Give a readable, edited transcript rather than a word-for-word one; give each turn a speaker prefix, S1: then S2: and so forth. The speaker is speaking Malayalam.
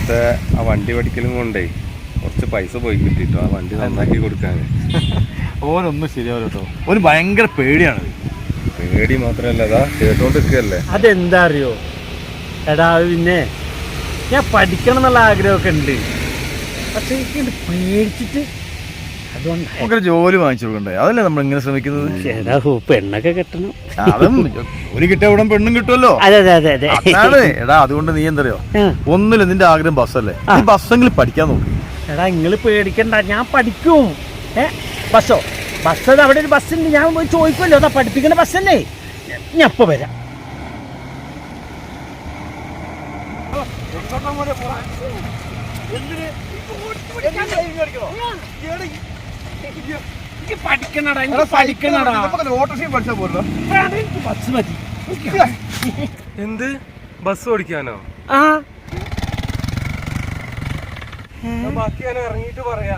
S1: ഇന്നത്തെ ആ വണ്ടി പഠിക്കലും കൊണ്ടേ കുറച്ച് പൈസ പോയി കിട്ടിട്ടോ ആ വണ്ടി നന്നാക്കി കൊടുക്കാൻ.
S2: ഓനൊന്നും ശരിയാവില്ല കേട്ടോ. ഓന് ഭയങ്കര പേടിയാണ്.
S1: പേടി മാത്രല്ല അതാ കേട്ടോണ്ടിരിക്കല്ലേ.
S3: അതെന്താ അറിയോ എടാ, പിന്നെ ഞാൻ പഠിക്കണം എന്നുള്ള ആഗ്രഹമൊക്കെ ഉണ്ട്, പക്ഷെ എനിക്ക് പേടിച്ചിട്ട് അതുകൊണ്ട്
S2: നമുക്കൊരു ജോലി വാങ്ങിച്ചു കൊടുക്കണ്ടേ? അതല്ലേ നമ്മൾ ഇങ്ങനെ ശ്രമിക്കുന്നത്.
S3: ചേടാ പെണ്ണൊക്കെ കെട്ടണം.
S2: അതും ജോലി കിട്ടിയ ഉടൻ പെണ്ണും കിട്ടുമല്ലോ.
S3: അതെ അതെ അതെ അതെ.
S2: അതാണ് എടാ. അതുകൊണ്ട് നീ എന്തറിയോ, ഒന്നില്ല നിന്റെ ആഗ്രഹം ബസ്സല്ലേ, നീ ബസ്സെങ്കിലും പഠിക്കാൻ നോക്കി.
S3: എടാ നിങ്ങൾ പേടിക്കണ്ട, ഞാൻ പഠിക്കും. ബസ്സോ? ബസ് അത് അവിടെ ഒരു ബസ്സുണ്ട്, ഞാൻ പോയി ചോദിക്കുമല്ലോ. അതാ പഠിപ്പിക്കണ ബസ്സല്ലേ, ഞാൻ ഇപ്പൊ വരാം.
S1: എന്ത് ബസ് ഓടിക്കാനോ?
S3: ആ
S1: ബാക്കി ഞാൻ ഇറങ്ങിയിട്ട് പറയാ.